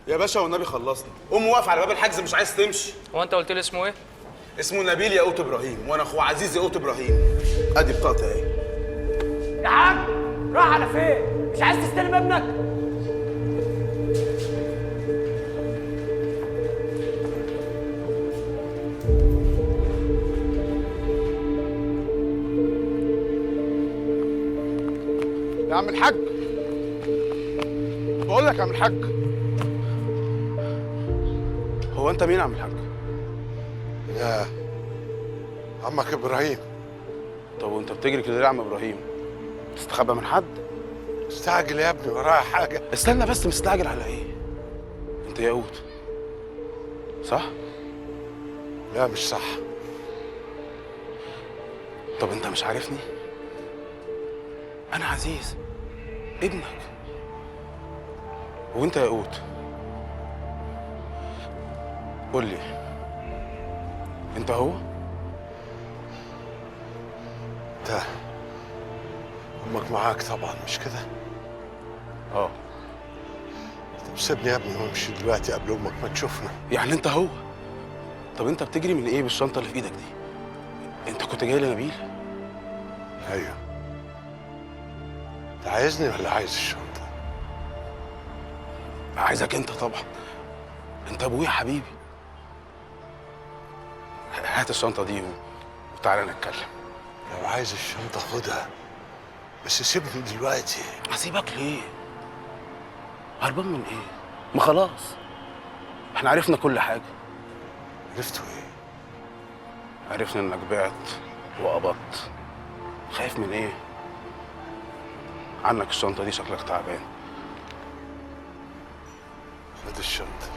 يا باشا والنبي خلصنا. امه واقفه على باب الحجز مش عايز تمشي. هو انت قلت لي اسمه ايه؟ اسمه نبيل ياقوت ابراهيم، وانا اخوه عزيز ياقوت ابراهيم. ادي بطاقتي اهي. يا عم راح على فين؟ مش عايز تستلم ابنك؟ يا عم الحاج، بقول لك يا عم الحاج، هو انت مين يا عم الحاج؟ يا عمك ابراهيم. طب وانت بتجري كده ليه يا عم ابراهيم؟ تستخبى من حد؟ استعجل يا ابني، ورايا حاجه. استنى بس، مستعجل على ايه؟ انت ياقوت صح؟ لا مش صح. طب انت مش عارفني؟ انا عزيز ابنك. وانت ياقوت، قول لي انت هو؟ انت امك معاك طبعا مش كده؟ اه. طب سيبني يا ابني وامشي دلوقتي قبل امك ما تشوفنا. يعني انت هو؟ طب انت بتجري من ايه بالشنطه اللي في ايدك دي؟ انت كنت جاي لنبيل؟ ايوه. انت عايزني ولا عايز الشنطه؟ عايزك انت طبعا، انت ابويا حبيبي. هات الشنطه دي وتعالى نتكلم. لو عايز الشنطه خدها، بس سيبني دلوقتي. اسيبك ليه؟ هربان من ايه؟ ما خلاص احنا عرفنا كل حاجه. عرفتوا ايه؟ عرفنا انك بعت وقبضت. خايف من ايه؟ عنك الشنطه دي شكلك تعبان. خد الشنطه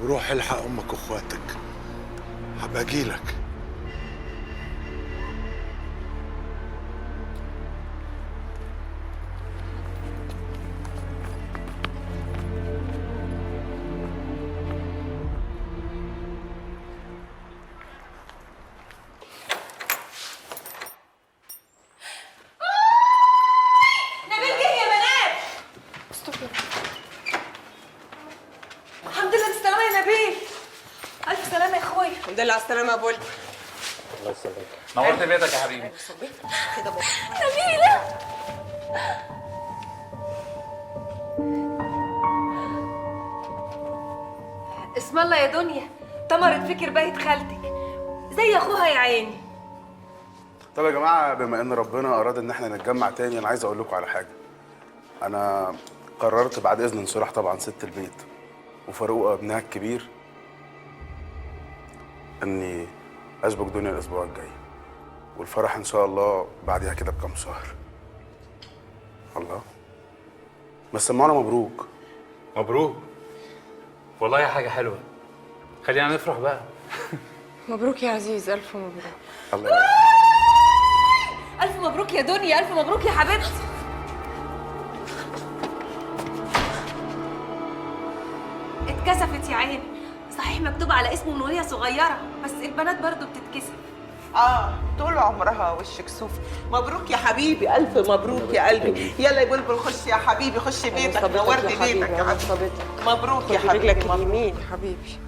وروح الحق امك واخواتك، هبقى اجيلك. نبيل جه يا بنات. الحمد لله بالسلامة يا نبيل. ألف سلامة يا أخويا. الحمد لله على السلامة يا بول. الله يسلمك. نورت بيتك يا حبيبي. كده بول. نبيلة. اسم الله يا دنيا، تمرت فكر بيت خالتك زي أخوها يا عيني. طب يا جماعه، بما ان ربنا اراد ان احنا نتجمع تاني، انا عايز اقول لكم على حاجه. انا قررت بعد اذن انصراح طبعا ست البيت وفاروق ابنها الكبير اني اشبك دنيا الاسبوع الجاي، والفرح ان شاء الله بعدها كده بكام شهر. الله، ما سمعونا مبروك. مبروك، والله حاجه حلوه. خلينا نفرح بقى. مبروك يا عزيز، ألف مبروك. الله يبارك. ألف مبروك يا دنيا، ألف مبروك يا حبيبتي. اتكسفت يا عيني. صحيح مكتوب على اسمه من وهي صغيرة، بس البنات برضو بتتكسف. طول عمرها وش كسوف. مبروك يا حبيبي، ألف مبروك يا قلبي. يلا يا بلبل خش يا حبيبي، خش بيتك، نورت بيتك يا حبيبي. مبروك يا حبيبي. رجلك اليمين حبيبي.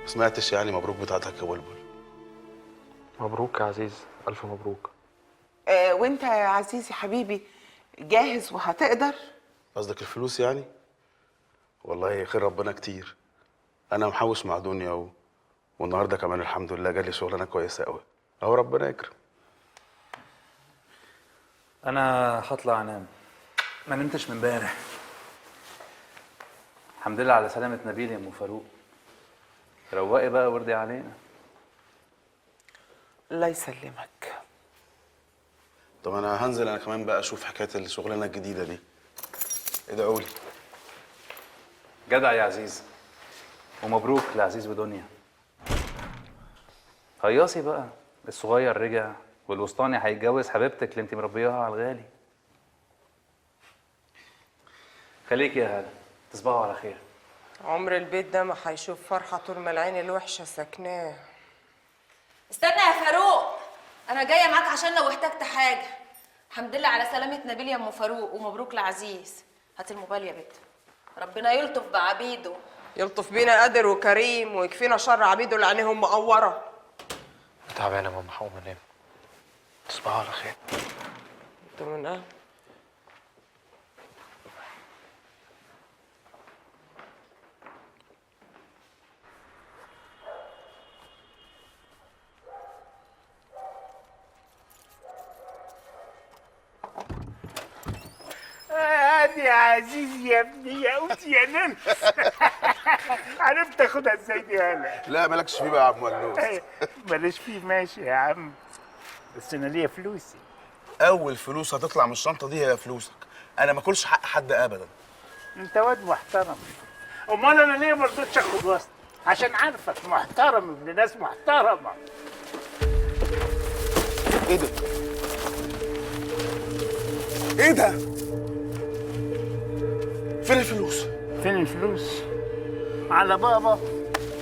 سمعتش يعني مبروك بتاعتك يا بلبل؟ مبروك يا عزيز، الف مبروك. وانت يا عزيزي حبيبي جاهز وهتقدر؟ قصدك الفلوس يعني؟ والله خير ربنا كتير. انا محوش مع دنيا والنهارده كمان الحمد لله جالي شغلانه كويسه قوي اهو، ربنا يكرم. انا هطلع انام، ما نمتش من امبارح. الحمد لله على سلامة نبيل يا ام فاروق. روقي بقى وردي علينا. الله يسلمك. طب انا هنزل انا كمان بقى اشوف حكايه الشغلانه الجديده دي. ادعوا لي. جدع يا عزيز، ومبروك لعزيز ودنيا. هياصي بقى، الصغير رجع والوسطاني هيتجوز حبيبتك اللي انت مربياها على الغالي. خليك يا هلا، تصبحوا على خير. عمر البيت ده ما هيشوف فرحه طول ما العين الوحشه ساكناه. استنى يا فاروق، انا جايه معاك عشان لو احتجت حاجه. الحمد لله على سلامه نبيل يا ام فاروق، ومبروك لعزيز. هات الموبايل يا بت، ربنا يلطف بعبيده. يلطف بينا قادر وكريم ويكفينا شر عبيده اللي عينيهم مقوره. تعبانه يا ماما، هقوم انام. تصبحوا على خير. انت من ايه؟ هادي يا عزيز يا ابني، يا قوتي يا نمس. عرفت اخدها ازاي دي هلا؟ لا مالكش فيه بقى يا عم ونوس. بلاش فيه، ماشي يا عم، بس انا ليا فلوسي. اول فلوس هتطلع من الشنطه دي هي فلوسك. انا ما اكلش حق حد ابدا. انت واد محترم. امال انا ليه ما رضيتش اخد وسط؟ عشان عارفك محترم ابن ناس محترمه. ايه ده؟ ايه ده؟ فين الفلوس؟ فين الفلوس؟ على بابا،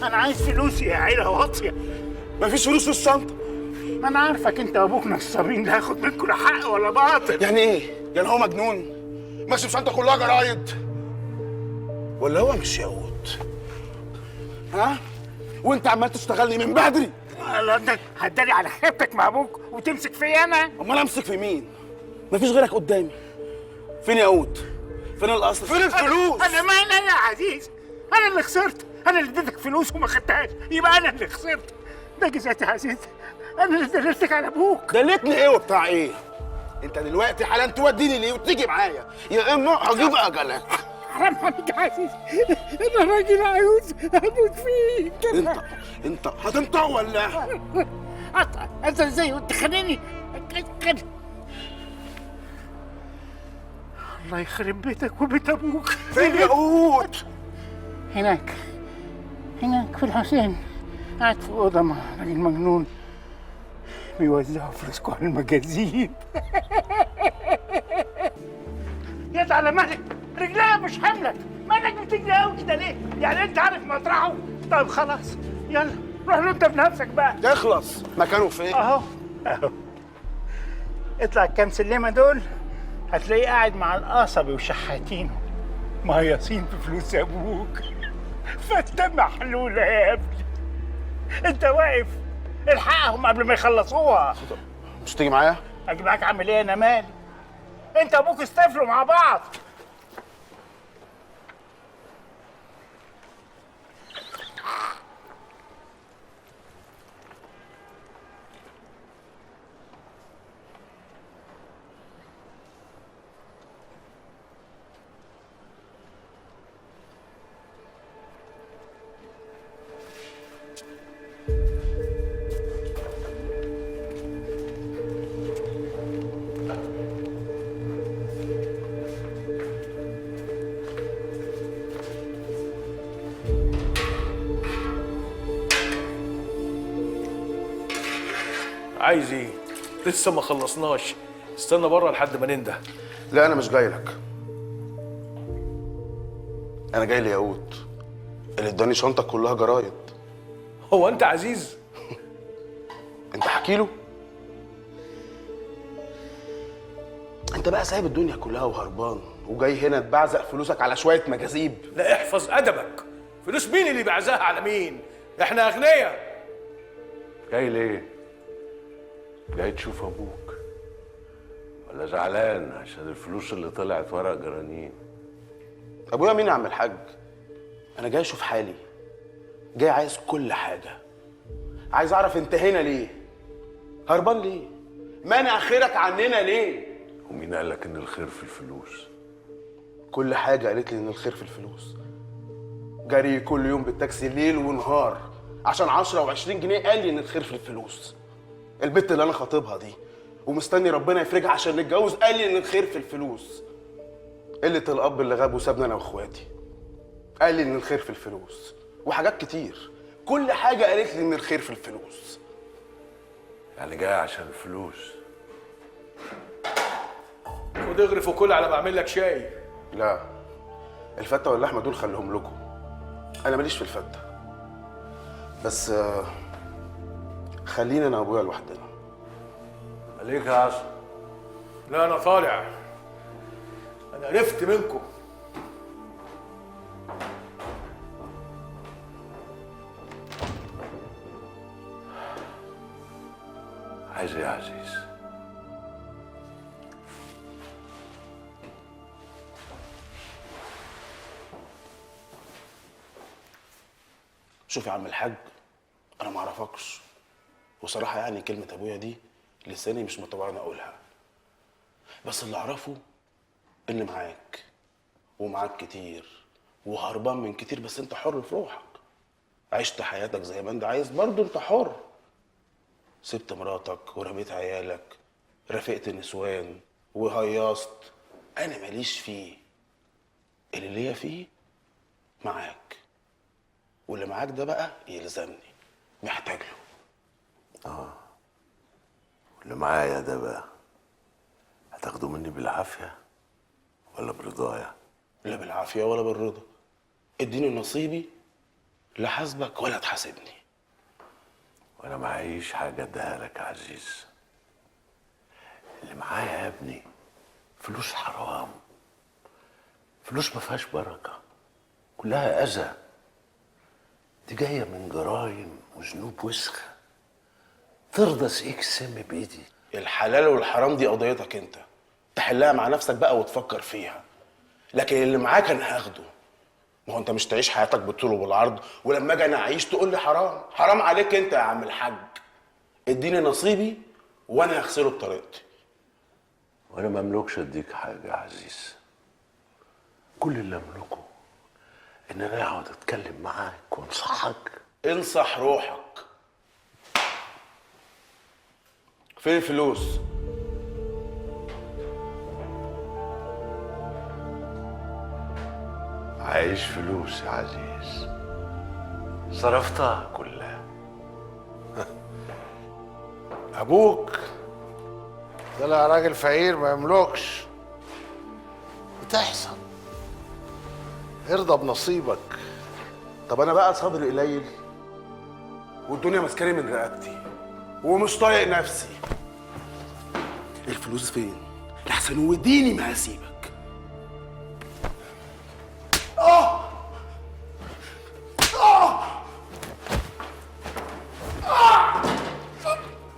انا عايز فلوسي يا عيله واطيه. مفيش فلوس في الشنطه. ما انا عارفك انت وابوك نصابين، لا هاخد منكم لا حق ولا باطل. يعني ايه؟ يعني هو مجنون؟ ماشي بشنطه كلها جرايد؟ ولا هو مش ياقوت؟ ها؟ وانت عمال تشتغلني من بدري؟ الله، انت هتداري على خيبتك مع ابوك وتمسك فيا انا؟ امال امسك في مين؟ مفيش غيرك قدامي. فين ياقوت؟ فين الاصل؟ فين الفلوس؟ انا مالي يا عزيز؟ انا اللي خسرت، انا اللي اديتك فلوس وما خدتهاش، يبقى انا اللي خسرت. ده جزاتي يا عزيز، انا اللي دللتك على ابوك. دلتني ايه وبتاع ايه؟ انت دلوقتي حالا توديني ليه وتيجي معايا، يا اما هجيب اجلك. حرام عليك يا عزيز، انا راجل عاوز اموت فيك. انت هتنطق ولا؟ انت ازاي وانت خانقني كده؟ الله يخرب بيتك وبيت ابوك. فين ياقوت؟ هناك في الحسين، قاعد في اوضه مع راجل مجنون بيوزعوا فلوسكم على المجازين. يد على مهلك، رجلها مش حملك، مالك بتجري قوي كده ليه؟ يعني انت عارف مطرحه؟ طيب خلاص، يلا روح له انت بنفسك بقى. تخلص مكانه فين؟ اهو اطلع الكام سلمه دول، هتلاقيه قاعد مع القصبي وشحاتينه مهيصين في فلوس ابوك. فانت محلوله يا ابني، انت واقف الحقهم قبل ما يخلصوها. مش تيجي معايا؟ اجي معاك اعمل ايه؟ انا مالي؟ انت وابوك استفلوا مع بعض. عايز ايه؟ لسه ما خلصناش، استنى بره لحد ما ننده. لا انا مش جاي لك، انا جاي لياقوت اللي اداني شنطه كلها جرايد. هو انت عزيز؟ انت حكي له. انت بقى سايب الدنيا كلها وهربان وجاي هنا تبعزق فلوسك على شويه مجاذيب. لا احفظ ادبك، فلوس مين اللي بعزاها على مين؟ احنا اغنياء. جاي ليه؟ جاي تشوف ابوك ولا زعلان عشان الفلوس اللي طلعت ورق جرانين؟ ابويا مين يا عم الحاج؟ انا جاي اشوف حالي، جاي عايز كل حاجه، عايز اعرف انت هنا ليه؟ هربان ليه؟ مانع خيرك عننا ليه؟ ومين قال لك ان الخير في الفلوس؟ كل حاجه قالت لي ان الخير في الفلوس. جري كل يوم بالتاكسي ليل ونهار عشان 10 و20 جنيه، قال لي ان الخير في الفلوس. البت اللي انا خاطبها دي ومستني ربنا يفرجها عشان نتجوز، قال لي ان الخير في الفلوس. قله الاب اللي غاب وسابنا انا واخواتي، قال لي ان الخير في الفلوس. وحاجات كتير، كل حاجه قالت لي ان الخير في الفلوس. يعني جاي عشان الفلوس؟ خد اغرف وكل على ما اعمل لك شاي. لا، الفته واللحمه دول خليهم لكم، انا ماليش في الفته. بس خلينا انا وابويا لوحدنا. عليك يا عصر. لا انا طالع، انا عرفت منكم. عايز ايه يا عزيز؟ شوف يا عم الحاج، انا ما اعرفكش، وصراحه يعني كلمه ابويا دي لساني مش مطوعني اقولها، بس اللي اعرفه ان معاك ومعاك كتير وهربان من كتير، بس انت حر في روحك. عشت حياتك زي ما انت عايز، برضه انت حر. سبت مراتك ورميت عيالك، رافقت نسوان وهيصت. انا ماليش فيه، اللي ليا فيه معاك، واللي معاك ده بقى يلزمني، محتاج له. واللي معايا ده بقى هتاخده مني بالعافيه ولا برضايا؟ لا بالعافيه ولا بالرضا. اديني نصيبي، لا حاسبك ولا تحاسبني. وانا معيش حاجه اديها لك يا عزيز. اللي معايا يا ابني فلوس حرام، فلوس ما فيهاش بركه، كلها اذى. دي جايه من جرايم وذنوب وسخه، ترضى اسقيك السم بايدي؟ الحلال والحرام دي قضيتك انت، تحلها مع نفسك بقى وتفكر فيها. لكن اللي معاك انا هاخده. ما هو انت مش تعيش حياتك بالطول وبالعرض، ولما اجي انا اعيش تقول لي حرام. حرام عليك انت يا عم الحاج. اديني نصيبي وانا هغسله بطريقتي. وانا ما املكش اديك حاجه يا عزيز. كل اللي املكه ان انا اقعد اتكلم معاك وانصحك. انصح روحك. فين الفلوس؟ عايش فلوس يا عزيز، صرفتها كلها. ابوك طلع راجل فقير ما يملكش. بتحصل، ارضى بنصيبك. طب انا بقى صبري قليل والدنيا ماسكاني من رقبتي ومش طايق نفسي. الفلوس فين؟ لحسن وديني ما هسيبك.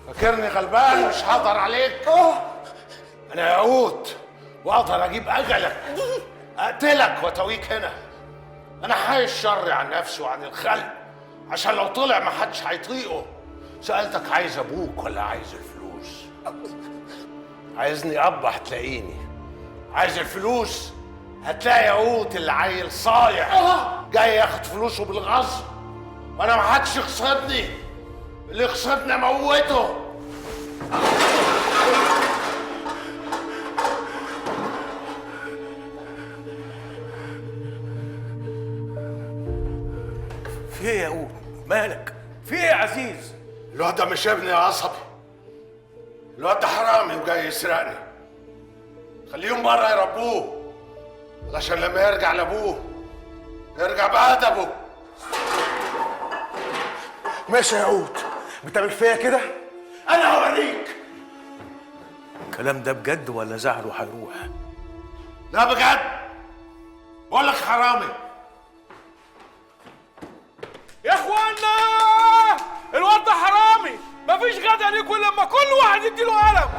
فاكرني غلبان مش هقدر عليك؟ انا ياقوت واقدر اجيب اجلك، اقتلك واتويك هنا. انا حي الشر عن نفسي وعن الخلق، عشان لو طلع ما حدش هيطيقه. سالتك عايز ابوك ولا عايز الفلوس؟ عايزني اب هتلاقيني، عايز الفلوس هتلاقي ياقوت اللي عيل صايع جاي ياخد فلوسه بالغصب، وانا ما حدش يخسرني. اللي يخسرني اموته. في ايه يا ياقوت؟ مالك؟ في ايه يا عزيز؟ الواد ده مش ابني يا عصبي، الواد ده حرامي وجاي يسرقني. خليهم بره يربوه علشان لما يرجع لابوه يرجع بأدبه. ماشي يا ياقوت، بتعمل فيا كده؟ انا هوريك. الكلام ده بجد ولا زعله هيروح؟ لا بجد، بقول لك حرامي. يا اخوانا الواد ده حرامي، مفيش غدا ليكوا الا لما كل واحد يديله قلم.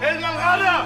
الغى الغدا.